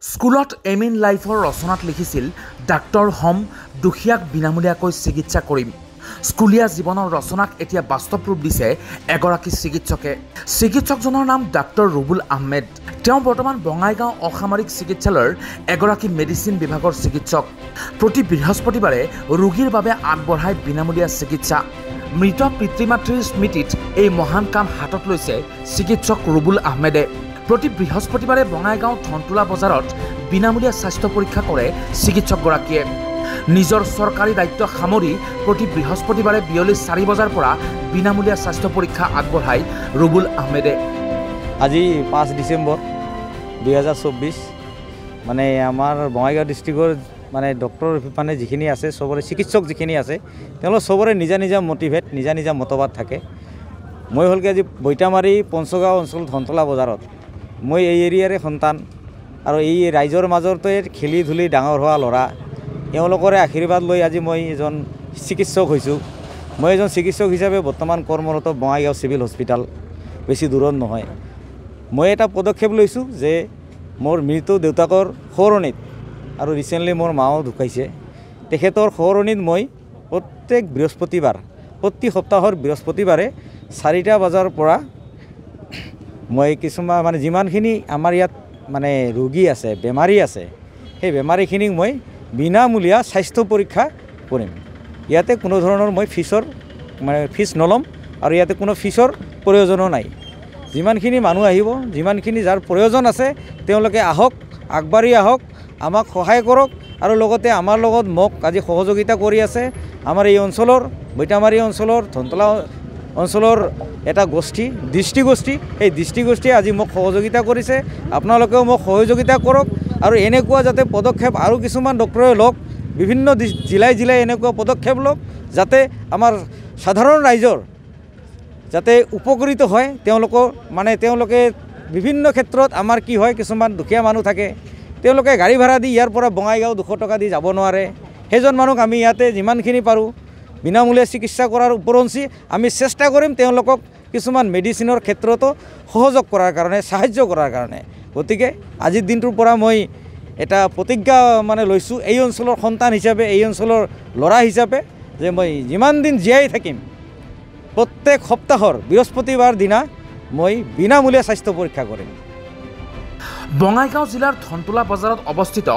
স্কুলত M in লাইফৰ ৰচনাত লিখিছিল ডাক্তৰ হম দুখীয়াক বিনামূলীয়াকৈ চিকিৎসা কৰিম। স্কুলীয়া জীৱনৰ ৰচনাক এতিয়া বাস্তৱ ৰূপ দিছে এগৰাকী চিকিৎসকে। চিকিৎসকজনৰ নাম ডাক্তৰ ৰুবুল আহমেদ। তেওঁ বৰ্তমান বঙাইগাঁও অসামৰিক চিকিৎসালয়ৰ এগৰাকী মেডিচিন বিভাগৰ চিকিৎসক। প্ৰতি বৃহস্পতিবাৰে ৰোগীৰ বাবে আগবঢ়ায় বিনামূলীয়া চিকিৎসা। মৃত পিতৃ মাতৃৰ স্মৃতিত এই মহান কাম হাতত লৈছে চিকিৎসক ৰুবুল আহমেদে। প্ৰতি বৃহস্পতিবাৰে বঙাইগাঁও ধনতোলা বজাৰত বিনামূলীয়া স্বাস্থ্য পৰীক্ষা কৰে চিকিৎসকগৰাকীয়ে। নিজৰ চৰকাৰী দায়িত্ব সামৰি প্ৰতি বৃহস্পতিবাৰে বিয়লি 4 বজাৰ পৰা বিনামূলীয়া স্বাস্থ্য পৰীক্ষা আগবঢ়ায় ৰুবুল আহমেদে। আজি 5 ডিচেম্বৰ 2024 মানে আমাৰ বঙাইগাঁও ডিষ্ট্ৰিক্টৰ মানে ডক্টৰ মানে যিখিনি আছে সবৰে চিকিৎসক যিখিনি আছে তেওঁলোক সবৰে নিজা নিজা মোটিভেট নিজা নিজা মতবাদ থাকে। মই হলকে আজি বৈতামাৰী পঞ্চগাঁও অঞ্চল ধনতলা বজাৰত মই এই এৰিয়াৰে সন্তান আৰু এই ৰাইজৰ মাজতে খেলি ধূলি ডাঙৰ হোৱা ল'ৰা। এওঁলোকৰে আশীৰ্বাদ লৈ আজি মই এজন চিকিৎসক হৈছোঁ। মই এজন চিকিৎসক হিচাপে বৰ্তমান কৰ্মৰত বঙাইগাঁও চিভিল হস্পিটাল, বেছি দূৰত নহয়। মই এটা পদক্ষেপ লৈছোঁ যে মোৰ মৃত দেউতাকৰ সোঁৱৰণিত আৰু ৰিচেণ্টলি মোৰ মাও ঢুকাইছে, তেখেতৰ সোঁৱৰণিত মই প্ৰত্যেক বৃহস্পতিবাৰ প্ৰতি সপ্তাহৰ বৃহস্পতিবাৰে 4টা বজাৰ পৰা মই কিছুমান মানে যিমানখিনি আমাৰ ইয়াত মানে ৰোগী আছে বেমাৰী আছে সেই বেমাৰীখিনিক মই বিনামূলীয়া স্বাস্থ্য পৰীক্ষা কৰিম। ইয়াতে কোনো ধৰণৰ মই ফিজ নল'ম আৰু ইয়াতে কোনো ফিজৰ প্ৰয়োজনো নাই। যিমানখিনি মানুহ আহিব, যিমানখিনি যাৰ প্ৰয়োজন আছে তেওঁলোকে আহক, আগবাঢ়ি আহক, আমাক সহায় কৰক আৰু লগতে আমাৰ লগত মোক আজি সহযোগিতা কৰি আছে আমাৰ এই অঞ্চলৰ বৈতামাৰী অঞ্চলৰ ধনতলা অঞ্চলৰ এটা গোষ্ঠী দৃষ্টিগোষ্ঠী। এই দৃষ্টিগোষ্ঠীয়ে আজি মোক সহযোগিতা কৰিছে। আপোনালোকেও মোক সহযোগিতা কৰক আৰু এনেকুৱা যাতে পদক্ষেপ আৰু কিছুমান ডক্টৰে লওক, বিভিন্ন জিলাই জিলাই এনেকুৱা পদক্ষেপ লওক যাতে আমাৰ সাধাৰণ ৰাইজৰ যাতে উপকৃত হয়। তেওঁলোকে বিভিন্ন ক্ষেত্ৰত আমাৰ কি হয়, কিছুমান দুখীয়া মানুহ থাকে, তেওঁলোকে গাড়ী ভাড়া দি ইয়াৰ পৰা বঙাইগাঁও 200 টকা দি যাব নোৱাৰে। সেইজন মানুহক আমি ইয়াতে যিমানখিনি পাৰোঁ বিনামূলীয়া চিকিৎসা কৰাৰ উপৰঞ্চি আমি চেষ্টা কৰিম তেওঁলোকক কিছুমান মেডিচিনৰ ক্ষেত্ৰতো সহযোগ কৰাৰ কাৰণে, সাহায্য কৰাৰ কাৰণে। গতিকে আজিৰ দিনটোৰ পৰা মই এটা প্ৰতিজ্ঞা মানে লৈছোঁ এই অঞ্চলৰ সন্তান হিচাপে, এই অঞ্চলৰ ল'ৰা হিচাপে যে মই যিমান দিন জীয়াই থাকিম প্ৰত্যেক সপ্তাহৰ বৃহস্পতিবাৰ দিনা মই বিনামূলীয়া স্বাস্থ্য পৰীক্ষা কৰিম। বঙাইগাঁও জিলাৰ ধনতোলা বজাৰত অৱস্থিত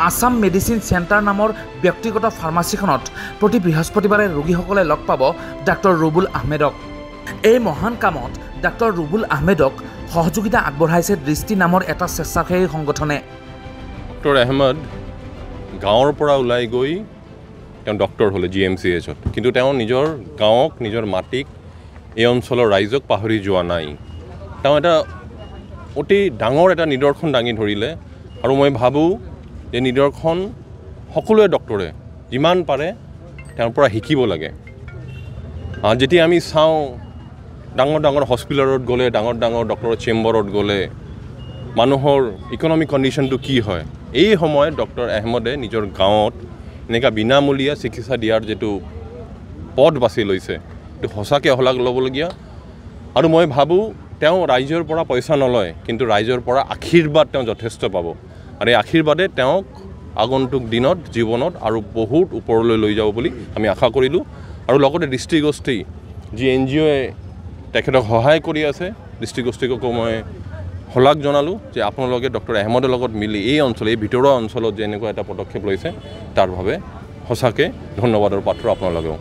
আছাম মেডিচিন চেণ্টাৰ নামৰ ব্যক্তিগত ফাৰ্মাচীখনত প্ৰতি বৃহস্পতিবাৰে ৰোগীসকলে লগ পাব ডাক্তৰ ৰুবুল আহমেদক। এই মহান কামত ডাক্তৰ ৰুবুল আহমেদক সহযোগিতা আগবঢ়াইছে দৃষ্টি নামৰ এটা স্বেচ্ছাসেৱী সংগঠনে। ডক্টৰ আহমেদ গাঁৱৰ পৰা ওলাই গৈ তেওঁ ডক্টৰ হ'লে GMCHত, কিন্তু তেওঁ নিজৰ গাঁৱক, নিজৰ মাটিক, এই অঞ্চলৰ ৰাইজক পাহৰি যোৱা নাই। তেওঁ এটা অতি ডাঙৰ এটা নিদৰ্শন দাঙি ধৰিলে আৰু মই ভাবোঁ যে নিদৰ্শন সকলোৱে ডক্টৰে যিমান পাৰে তেওঁৰ পৰা শিকিব লাগে। যেতিয়া আমি চাওঁ ডাঙৰ ডাঙৰ হস্পিটেলত গ'লে, ডাঙৰ ডাঙৰ ডক্টৰৰ চেম্বাৰত গ'লে মানুহৰ ইকনমিক কণ্ডিশ্যনটো কি হয়, এই সময়ত ডক্টৰ আহমেদে নিজৰ গাঁৱত এনেকুৱা বিনামূলীয়া চিকিৎসা দিয়াৰ যিটো পথ বাছি লৈছে এইটো সঁচাকৈ শলাগ ল'বলগীয়া। আৰু মই ভাবোঁ তেওঁ ৰাইজৰ পৰা পইচা নলয়, কিন্তু ৰাইজৰ পৰা আশীৰ্বাদ তেওঁ যথেষ্ট পাব আৰু এই আশীৰ্বাদে তেওঁক আগন্তুক দিনত জীৱনত আৰু বহুত ওপৰলৈ লৈ যাব বুলি আমি আশা কৰিলোঁ। আৰু লগতে দৃষ্টিগোষ্ঠী যি NGOয়ে তেখেতক সহায় কৰি আছে, দৃষ্টিগোষ্ঠীকো মই শলাগ জনালোঁ যে আপোনালোকে ডক্টৰ আহমেদৰ লগত মিলি এই অঞ্চল, এই ভিতৰুৱা অঞ্চলত যে এনেকুৱা এটা পদক্ষেপ লৈছে তাৰ বাবে সঁচাকৈ ধন্যবাদৰ পাত্ৰ আপোনালোকেও।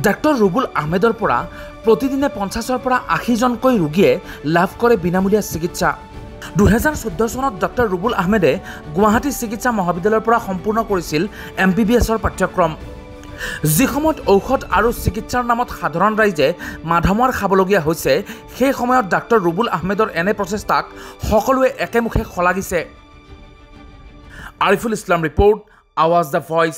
ডাক্তৰ ৰুবুল আহমেদৰ পৰা প্ৰতিদিনে 50ৰ পৰা 80জনকৈ ৰোগীয়ে লাভ কৰে বিনামূলীয়া চিকিৎসা। 2014 চনত ডাক্তৰ ৰুবুল আহমেদে গুৱাহাটী চিকিৎসা মহাবিদ্যালয়ৰ পৰা সম্পূৰ্ণ কৰিছিল MBBSৰ পাঠ্যক্ৰম। যি সময়ত ঔষধ আৰু চিকিৎসাৰ নামত সাধাৰণ ৰাইজে মাধমাৰ খাবলগীয়া হৈছে, সেই সময়ত ডাক্তৰ ৰুবুল আহমেদৰ এনে প্ৰচেষ্টাক সকলোৱে একেমুখে শলাগিছে। আৰিফুল ইছলাম ৰিপৰ্ট, আৱাজ দ্য ভইচ।